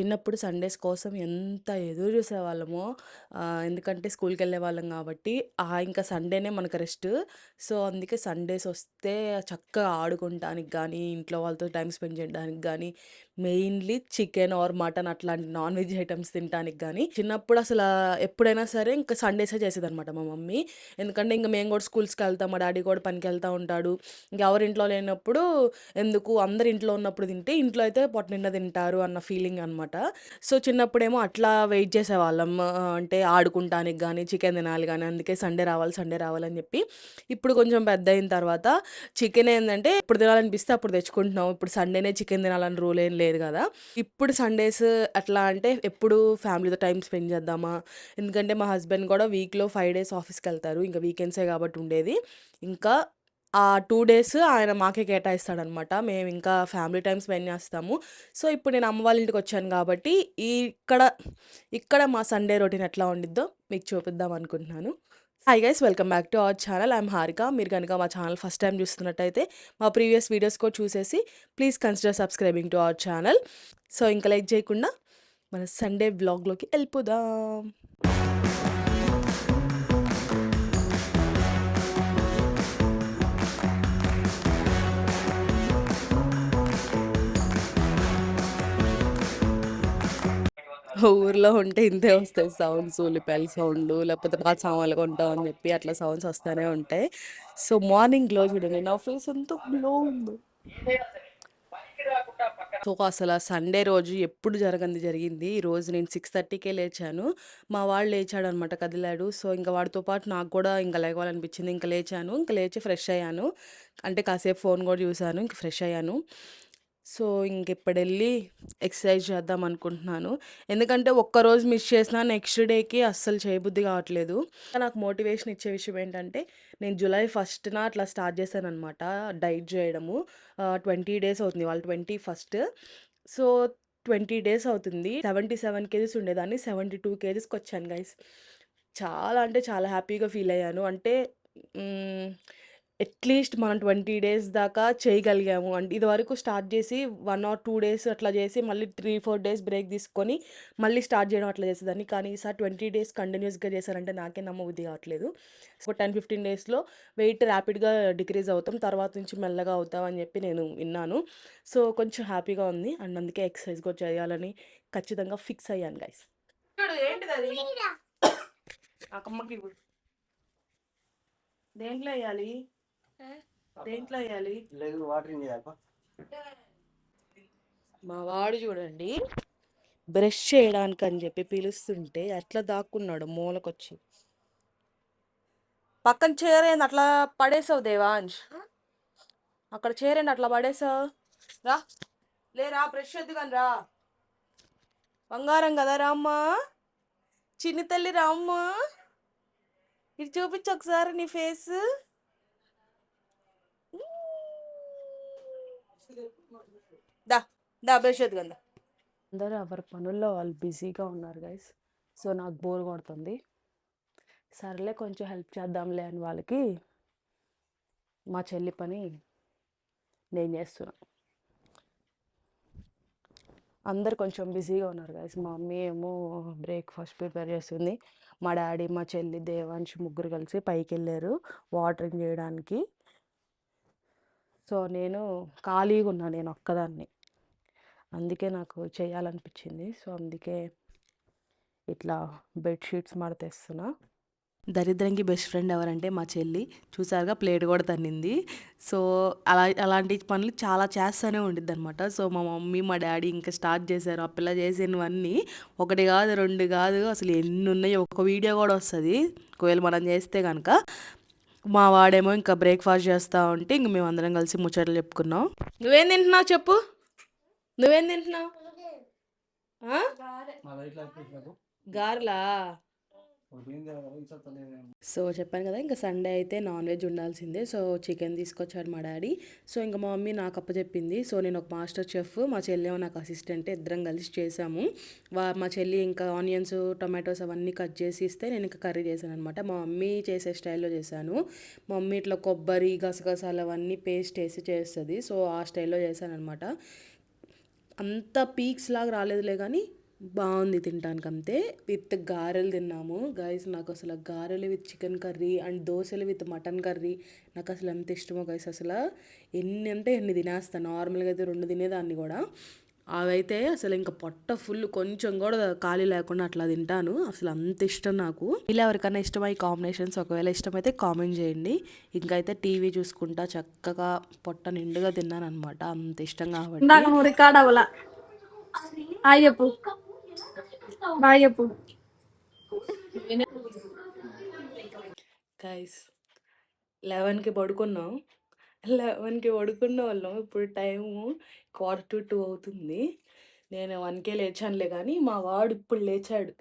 చిన్నప్పుడు సండేస్ కోసం ఎంత ఎదురు చూసేవాళ్ళమో. ఎందుకంటే స్కూల్‌కెళ్ళేవాళ్ళం గాబట్టి, ఇంకా సండేనే మనకు రెస్ట్. సో, అందుకే సండేస్ వస్తే చక్కగా ఆడుకుంటానికి గానీ, ఇంట్లో వాళ్ళతో టైమ్ స్పెండ్ చేయడానికి గానీ, మెయిన్‌లీ చికెన్ ఆర్ మటన్ అట్లాంటి నాన్ వెజ్ ఐటెమ్స్ తినటానికి గానీ, చిన్నప్పుడు ఎప్పుడైనా సరే ఇంక సండేసే చేసేదనమాట మా మమ్మీ. ఎందుకంటే ఇంక మేము గూడా స్కూల్స్‌కెళ్తాం. మా డ్యాడీ గూడా పనికెళ్తా ఉంటాడు. ఇంకెవరు ఇంట్లో లేనప్పుడు ఎందుకు అందరు ఇంట్లో ఉన్నప్పుడు తింటే, ఇంట్లో అయితే పొట్ట నిండా తింటారు అన్న ఫీలింగ్ అనమాట. సో, చిన్నప్పుడేమో అట్లా వెయిట్ చేసేవాళ్ళం. అంటే ఆడుకుంటానికి గానీ, చికెన్ తినాలి గానీ, అందుకే సండే రావాలి, సండే రావాలని జెప్పి. ఇప్పుడు కొంచెం పెద్దయిన తర్వాత చికెన్ ఏందంటే ఎప్పుడు తినాలనిపిస్తే అప్పుడు తెచ్చుకుంటున్నాం. ఇప్పుడు సండేనే చికెన్ తినాలని రూల్ ఏం లేదు గదా! ఇప్పుడు సండేస్ ఎట్లా అంటే ఎప్పుడు ఫ్యామిలీతో టైమ్ స్పెండ్ చేద్దామా? ఎందుకంటే మా హస్బెండ్ గూడా వీక్‌లో 5 డేస్ ఆఫీస్‌కెళ్తారు. ఇంక వీకెండ్సే గాబట్టి ఉండేది. ఇంకా ఆ 2 డేస్ ఆయన మాకే కేటాయిస్తాడనమాట. మేమింకా ఫ్యామిలీ టైమ్ స్పెండ్ చేస్తాము. సో, ఇప్పుడు నేను అమ్మ వాళ్ళ ఇంటికొచ్చాను గాబట్టి, ఇక్కడ, ఇక్కడ మా సండే రొటీన్ ఎట్లా ఉండిద్దో మీకు చూపిద్దాం అనుకుంటున్నాను. Hi guys! Welcome back to our channel. I'm Harika. మీరు గనుక మా ఛానల్ ఫస్ట్ టైమ్ చూస్తున్నట్టయితే, మా ప్రీవియస్ వీడియోస్ కూడా చూసేసి, please consider subscribing to our channel. So, ఇంక లేట్ చేయకుండా మన సండే వ్లాగ్‌లోకి ఎళ్ళిపోదాం. ఊర్లో ఉంటే ఇంతే వస్తాయి సౌండ్స్. ఉల్లిపాయల సౌండు, లేకపోతే పాత సామాన్లు కొంటాం అని చెప్పి అట్లా సౌండ్స్ వస్తానే ఉంటాయి. సో, మార్నింగ్ గ్లో చూడండి. నా ఫేస్ ఎంత గ్లో ఉందో. సో, అసల సండే రోజు ఎప్పుడు జరగంది జరిగింది. ఈరోజు నేను 6:30కే లేచాను. మా వాడు లేచాడనమాట, కదిలాడు. సో, ఇంక వాడితో పాటు నాకు కూడా ఇంక లెగవాలనిపించింది. ఇంక లేచాను. ఇంక లేచి ఫ్రెష్ అయ్యాను. అంటే కాసేపు ఫోన్ కూడా చూసాను. ఇంక ఫ్రెష్ అయ్యాను. సో, ఇంకిప్పుడెళ్ళి ఎక్సర్సైజ్ చేద్దాం అనుకుంటున్నాను. ఎందుకంటే ఒక్కరోజు మిస్ చేసినా నెక్స్ట్ డేకి అస్సలు చేయబుద్ధి కావట్లేదు. నాకు మోటివేషన్ ఇచ్చే విషయం ఏంటంటే, నేను జూలై 1న అట్లా స్టార్ట్ చేశాననమాట డైట్ జేయడము. 20 డేస్ అవుతుంది. ఇవాళ 21. సో, 20 డేస్ అవుతుంది. 77 కేజీస్ ఉండేదాన్ని. 72 కేజీస్‌కొచ్చాను గైస్. చాలా అంటే చాలా హ్యాపీగా ఫీల్ అయ్యాను. అంటే హ్మ్. అట్‌లీస్ట్ మనం 20 డేస్ దాకా చేయగలిగాము. అంటే ఇదివరకు స్టార్ట్ చేసి 1 ఆర్ 2 డేస్ అట్లా చేసి మళ్ళీ 3, 4 డేస్ బ్రేక్ తీసుకొని మళ్ళీ స్టార్ట్ చేయడం అట్లా చేసేదాన్ని. కానీ ఈసారి 20 డేస్ కంటిన్యూయస్‌గా చేశానంటే నాకే నమ్మబుద్ధి కావట్లేదు. సో, 10, 15 డేస్‌లో వెయిట్ ర్యాపిడ్‌గా డిక్రీజ్ అవుతాం. తర్వాత నుంచి మెల్లగా అవుతాం అని చెప్పి నేను విన్నాను. సో, కొంచెం హ్యాపీగా ఉంది. అండ్ అందుకే ఎక్సర్సైజ్ కూడా చేయాలని ఖచ్చితంగా ఫిక్స్ అయ్యాను గైస్. చూడు ఏంటిదది? నాకమ్మకి దేంట్లో ఎయ్యాలి? దేంట్లో ఎయ్యాలి? మా వాడు చూడండి, బ్రష్ చేయడానికని చెప్పి పిలుస్తుంటే ఎట్లా దాక్కున్నాడో మూలకొచ్చి. పక్కన చైర్ ఏంది అట్లా పడేసావు దేవాంష్? అక్కడ చైర్ ఏంటి అట్లా పడేసావు? రా, లేరా, బ్రష్ వద్దు కానీ రా. బంగారం కదా రామ్మా, చిన్ని తల్లి రామ్మా. ఇది చూపించు ఒకసారి నీ ఫేస్. దా, దా బ్రష్ వద్దు కదా. అందరూ ఎవరి పనుల్లో వాళ్ళు బిజీగా ఉన్నారు గైస్. సో, నాకు బోర్ కొడుతుంది. సర్లే కొంచెం హెల్ప్ చేద్దాంలే అని వాళ్ళకి మా చెల్లి పని నేను చేస్తున్నా. అందరు కొంచెం బిజీగా ఉన్నారు గైస్. మా మమ్మీ ఏమో బ్రేక్‌ఫాస్ట్ ప్రిపేర్ చేస్తుంది. మా డ్యాడీ, మా చెల్లి, దేవాంష్ ముగ్గురు కలిసి పైకెళ్ళారు వాటరింగ్ చేయడానికి. సో, నేను ఖాళీగా ఉన్నా, నేను ఒక్కదాన్ని. అందుకే నాకు చేయాలనిపించింది. సో, అందుకే ఇట్లా బెడ్‌షీట్స్ మడతేస్తున్నా. దరిద్రంకి బెస్ట్ ఫ్రెండ్ ఎవరంటే మా చెల్లి. చూసారుగా ప్లేట్ కూడా తన్నింది. సో, అలాంటి పనులు చాలా చేస్తూనే ఉండిద్దనమాట. సో, మా మమ్మీ, మా డ్యాడీ ఇంకా స్టార్ట్ చేశారు. ఆ పిల్ల చేసినవన్నీ 1 కాదు, 2 కాదు, అసలు ఎన్నున్నాయో. ఒక వీడియో కూడా వస్తది ఒకవేళ మనం చేస్తే గనక. మా వాడేమో ఇంకా బ్రేక్‌ఫాస్ట్ చేస్తా ఉంటే ఇంక మేమందరం కలిసి ముచ్చట్లు చెప్పుకున్నాం. నువ్వేం తింటున్నావు చెప్పు? నువ్వేం తింటున్నావు? ఆ? గారెలా? సో, చెప్పాను కదా, ఇంకా సండే అయితే నాన్ వెజ్ ఉండాల్సిందే. సో, చికెన్ తీసుకొచ్చాడు మా డాడీ. సో, ఇంకా మా మమ్మీ నాకు అప్పచెప్పింది. సో, నేను ఒక మాస్టర్ చెఫ్, మా చెల్లేమో నాకు అసిస్టెంట్, ఇద్దరం కలిసి చేసాము. మా చెల్లి ఇంకా ఆనియన్స్, టొమాటోస్ అవన్నీ కట్ చేసి ఇస్తే నేను ఇంకా కర్రీ చేశాను అనమాట. మా మమ్మీ చేసే స్టైల్లో చేశాను. మా మమ్మీ ఇట్లా కొబ్బరి, గసగసాలు అవన్నీ పేస్ట్ వేసి చేస్తుంది. సో, ఆ స్టైల్లో చేశాను అనమాట. అంత పీక్స్ లాగా రాలేదులే కానీ బాగుంది తినడానికి అంతే. విత్ గారెలు తిన్నాము గైస్. నాకు అసలు గారెలు విత్ చికెన్ కర్రీ అండ్ దోశలు విత్ మటన్ కర్రీ నాకు అసలు ఎంత ఇష్టమో గైస్. అసలు ఎన్ని అంటే ఎన్ని తినేస్తాను. నార్మల్గా అయితే 2 తినేదాన్ని కూడా, అవైతే అసలు ఇంకా పొట్ట ఫుల్ కొంచెం కూడా ఖాళీ లేకుండా అట్లా తింటాను. అసలు అంత ఇష్టం నాకు. ఇలా ఎవరికైనా ఇష్టమై కాంబినేషన్స్ ఒకవేళ ఇష్టమైతే కామెంట్ చేయండి. ఇంకైతే టీవీ చూసుకుంటా చక్కగా పొట్ట నిండుగా తిన్నాను అనమాట, అంత ఇష్టం కాబట్టి. రికార్డ్ అవ్వాల. హాయ్ చెప్పు, బాయ్ చెప్పు. గైస్ 11కి పడుకున్నాం. 11కి పడుకున్న వాళ్ళం. ఇప్పుడు టైము 1:45 అవుతుంది. నేను 1కే లేచానులే కానీ మా వాడు ఇప్పుడు లేచాడు.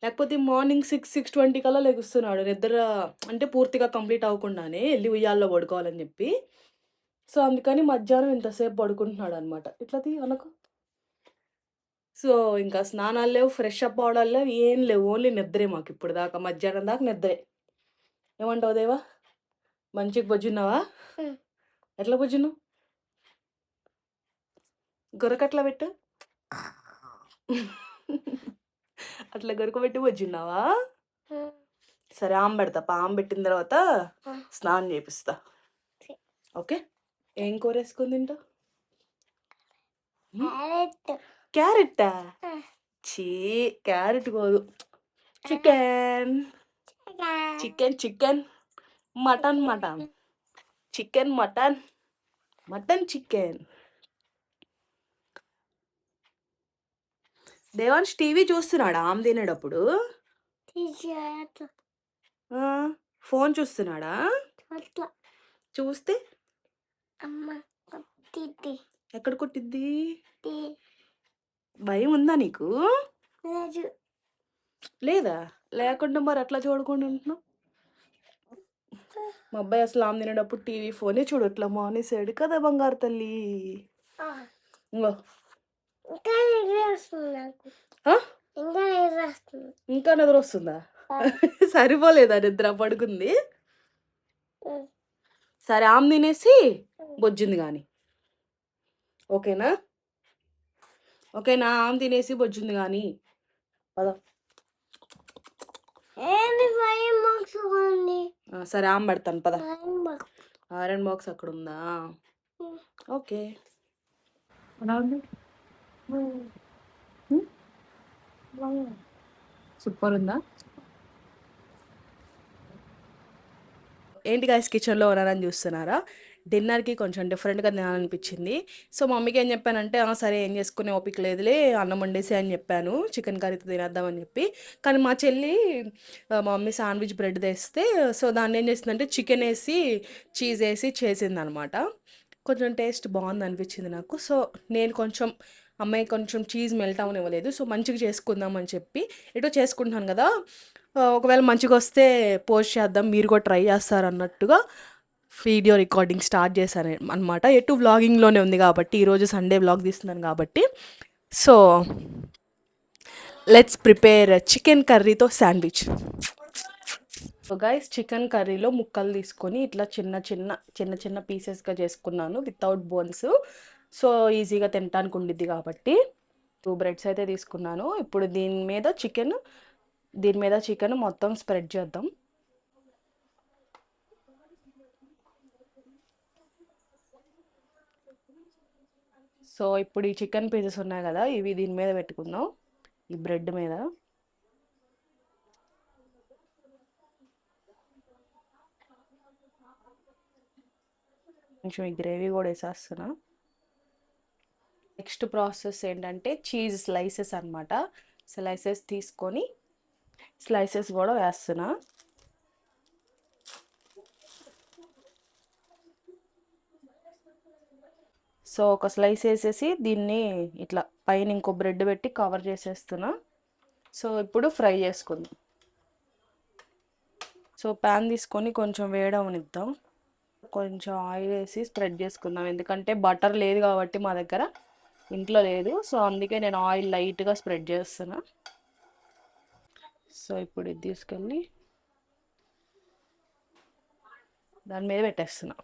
లేకపోతే మార్నింగ్ 6:20 కల్లా లెగుస్తున్నాడు. నిద్ర అంటే పూర్తిగా కంప్లీట్ అవ్వకుండానే వెళ్ళి ఉయ్యాల్లో పడుకోవాలని చెప్పి. సో అందుకని మధ్యాహ్నం ఇంతసేపు పడుకుంటున్నాడు అనమాట. ఇట్లా అనుకో. సో ఇంకా స్నానాలు లేవు, ఫ్రెష్ అప్ అవడాలు లేవు, ఏం లేవు. ఓన్లీ నిద్రే మాకు ఇప్పుడు దాకా. మధ్యాహ్నం దాకా నిద్రే. ఏమంటావు దేవా? మంచిగా బొజ్జున్నావా? ఎట్లా బొజ్జున్నావు? గొరకట్లా పెట్టు. అట్లా గొరక పెట్టి బొజ్జున్నావా? సరే ఆమె పెడతా. ఆమె పెట్టిన తర్వాత స్నానం చేపిస్తా. ఓకే. ఏం కూర వేసుకుని తింటావు? క్యారెట్టా? చీ, క్యారెట్ కాదు, chicken. Chicken chicken mutton mutton chicken mutton mutton chicken. Devansh TV చూస్తున్నాడా ఆమె తినేటప్పుడు? ఫోన్ చూస్తున్నాడా? చూస్తే ఎక్కడ కొట్టిద్ది? భయం ఉందా నీకు? లేదా? లేకుండా మరి అట్లా చూడకుండా ఉంటున్నావు. మా అబ్బాయి అసలు ఆమె తినేటప్పుడు టీవీ ఫోనే చూడట్లా, మానేసాడు కదా బంగారు తల్లి. ఇంకో ఇంకా నిద్ర వస్తుందా? సరిపోలేదా నిద్ర? పడుకుంది. సరే ఆమె తినేసి బొజ్జింది కానీ, ఓకేనా? ఓకేనా? ఆమె తినేసి బొజ్జింది కానీ పద. సరే ఆమె పెడతాను పద. ఐరన్ బాక్స్ అక్కడ ఉందా? ఓకే. సూపర్ ఉందా? ఏంటి గాయస్ కిచెన్లో ఉన్నారని చూస్తున్నారా? డిన్నర్కి కొంచెం డిఫరెంట్గా తినాలనిపించింది. సో మమ్మీకి ఏం చెప్పానంటే, సరే ఏం చేసుకునే ఓపిక లేదులే, అన్నం వండేసి అని చెప్పాను, చికెన్ కర్రీతో తినేద్దామని చెప్పి. కానీ మా చెల్లి మా మమ్మీ శాండ్విచ్ బ్రెడ్ తెస్తే, సో దాన్ని ఏం చేసిందంటే చికెన్ వేసి చీజ్ వేసి చేసిందనమాట. కొంచెం టేస్ట్ బాగుంది అనిపించింది నాకు. సో నేను కొంచెం, అమ్మాయి కొంచెం చీజ్ మెల్ట్ అవనివ్వలేదు. సో మంచిగా చేసుకుందాం అని చెప్పి ఎటో చేసుకుంటున్నాను కదా, ఒకవేళ మంచిగా వస్తే పోస్ట్ చేద్దాం, మీరు కూడా ట్రై చేస్తారు అన్నట్టుగా వీడియో రికార్డింగ్ స్టార్ట్ చేశాను అనమాట. ఎటు వ్లాగింగ్లోనే ఉంది కాబట్టి, ఈరోజు సండే వ్లాగ్ తీస్తున్నాను కాబట్టి. సో లెట్స్ ప్రిపేర్ చికెన్ కర్రీతో శాండ్విచ్. సో గైస్ చికెన్ కర్రీలో ముక్కలు తీసుకొని ఇట్లా చిన్న చిన్న చిన్న చిన్న పీసెస్గా చేసుకున్నాను వితౌట్ బోన్స్. సో ఈజీగా తినడానికి ఉండిద్ది కాబట్టి 2 బ్రెడ్స్ అయితే తీసుకున్నాను. ఇప్పుడు దీని మీద చికెన్ మొత్తం స్ప్రెడ్ చేద్దాం. సో ఇప్పుడు ఈ చికెన్ పీసెస్ ఉన్నాయి కదా, ఇవి దీని మీద పెట్టుకుందాం, ఈ బ్రెడ్ మీద. కొంచెం ఈ గ్రేవీ కూడా వేసేస్తున్నా. నెక్స్ట్ ప్రాసెస్ ఏంటంటే చీజ్ స్లైసెస్ అనమాట. స్లైసెస్ తీసుకొని స్లైసెస్ కూడా వేస్తున్నా. సో ఒక స్లైస్ వేసేసి దీన్ని ఇట్లా పైన ఇంకో బ్రెడ్ పెట్టి కవర్ చేసేస్తున్నా. సో ఇప్పుడు ఫ్రై చేసుకుందాం. సో ప్యాన్ తీసుకొని కొంచెం వేడవనిద్దాం. కొంచెం ఆయిల్ వేసి స్ప్రెడ్ చేసుకుందాం, ఎందుకంటే బటర్ లేదు కాబట్టి మా దగ్గర, ఇంట్లో లేదు. సో అందుకే నేను ఆయిల్ లైట్గా స్ప్రెడ్ చేస్తున్నా. సో ఇప్పుడు ఇది తీసుకెళ్ళి దాని మీద పెట్టేస్తున్నా.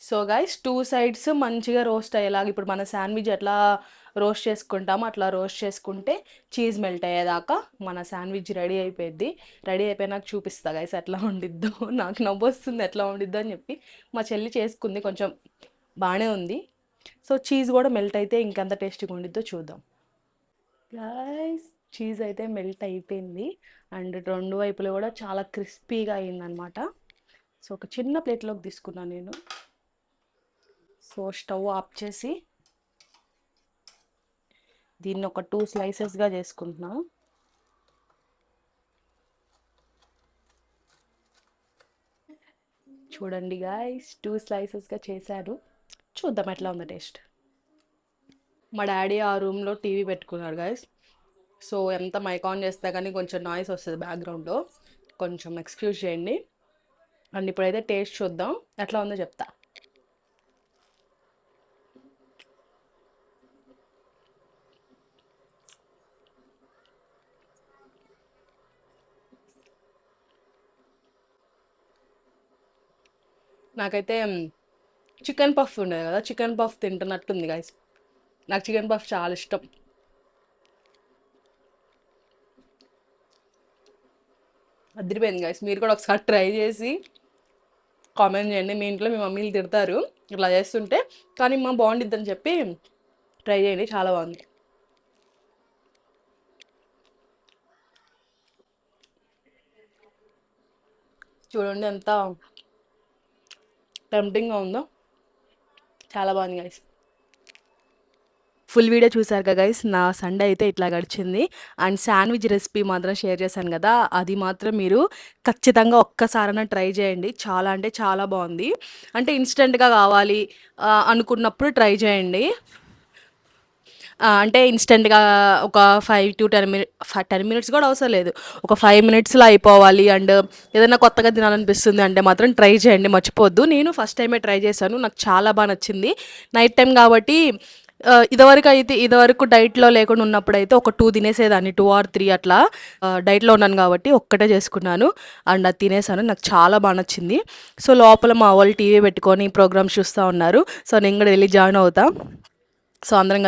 సో గైస్ 2 సైడ్స్ మంచిగా రోస్ట్ అయ్యేలాగా ఇప్పుడు మన శాండ్విచ్ ఎట్లా రోస్ట్ చేసుకుంటామో అట్లా రోస్ట్ చేసుకుంటే చీజ్ మెల్ట్ అయ్యేదాకా మన శాండ్విచ్ రెడీ అయిపోయింది. రెడీ అయిపోయినాక చూపిస్తా గైస్ ఎట్లా ఉండిద్దో. నాకు నవ్వొస్తుంది ఎట్లా ఉండిద్దో అని చెప్పి. మా చెల్లి చేసుకుంది, కొంచెం బాగానే ఉంది. సో చీజ్ కూడా మెల్ట్ అయితే ఇంకెంత టేస్టీగా ఉండిద్దో చూద్దాం. గైస్ చీజ్ అయితే మెల్ట్ అయిపోయింది అండ్ రెండు వైపులు కూడా చాలా క్రిస్పీగా అయిందనమాట. సో ఒక చిన్న ప్లేట్లోకి తీసుకున్నాను నేను. సో స్టవ్ ఆఫ్ చేసి దీన్ని ఒక 2 స్లైసెస్గా చేసుకుంటున్నాను. చూడండి గాయస్ 2 స్లైసెస్గా చేశారు. చూద్దాం ఎట్లా ఉందో టేస్ట్. మా డాడీ ఆ రూమ్లో టీవీ పెట్టుకున్నాడు గాయస్. సో ఎంత మైక్ ఆన్ చేస్తే కానీ కొంచెం నాయిస్ వస్తుంది బ్యాక్గ్రౌండ్లో, కొంచెం ఎక్స్క్యూజ్ చేయండి. అండ్ ఇప్పుడైతే టేస్ట్ చూద్దాం ఎట్లా ఉందో చెప్తా. నాకైతే చికెన్ పఫ్ ఉండేది కదా, చికెన్ పఫ్ తింటున్నట్టుంది గాయస్. నాకు చికెన్ పఫ్ చాలా ఇష్టం. అదిరిపోయింది గాయస్. మీరు కూడా ఒకసారి ట్రై చేసి కామెంట్ చేయండి. మీ ఇంట్లో మీ మమ్మీలు తిడతారు ఇట్లా చేస్తుంటే, కానీ మా బాగుండిద్దని చెప్పి ట్రై చేయండి, చాలా బాగుంది. చూడండి ఎంత టెంప్టింగ్గా ఉందో, చాలా బాగుంది గైస్. ఫుల్ వీడియో చూసారు కదా గైస్. నా సండే అయితే ఇట్లా గడిచింది. అండ్ శాండ్విచ్ రెసిపీ మాత్రం షేర్ చేశాను కదా, అది మాత్రం మీరు ఖచ్చితంగా ఒక్కసారైనా ట్రై చేయండి. చాలా అంటే చాలా బాగుంది. అంటే ఇన్స్టెంట్గా కావాలి అనుకున్నప్పుడు ట్రై చేయండి. అంటే ఇన్స్టెంట్గా ఒక 10 మినిట్స్ కూడా అవసరం లేదు, ఒక 5 మినిట్స్లో అయిపోవాలి. అండ్ ఏదైనా కొత్తగా తినాలనిపిస్తుంది అంటే మాత్రం ట్రై చేయండి, మర్చిపోద్దు. నేను ఫస్ట్ టైమే ట్రై చేశాను, నాకు చాలా బాగా నచ్చింది. నైట్ టైం కాబట్టి ఇదివరకు డైట్లో లేకుండా ఉన్నప్పుడు అయితే ఒక 2 తినేసేదాన్ని, 2 or 3 అట్లా. డైట్లో ఉన్నాను కాబట్టి ఒక్కటే చేసుకున్నాను అండ్ అది తినేసాను. నాకు చాలా బాగా నచ్చింది. సో లోపల మా వాళ్ళు టీవీ పెట్టుకొని ప్రోగ్రామ్స్ చూస్తూ ఉన్నారు. సో నేను కూడా వెళ్ళి జాయిన్ అవుతా. సో అందరం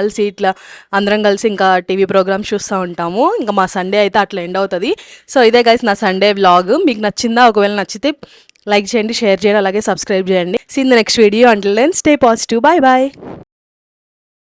కలిసి ఇంకా టీవీ ప్రోగ్రామ్స్ చూస్తూ ఉంటాము. ఇంకా మా సండే అయితే అట్లా ఎండ్ అవుతుంది. సో ఇదే గైస్ నా సండే వ్లాగ్. మీకు నచ్చిందా? ఒకవేళ నచ్చితే లైక్ చేయండి, షేర్ చేయండి, అలాగే సబ్స్క్రైబ్ చేయండి. See in the next video. Until then stay positive. Bye bye.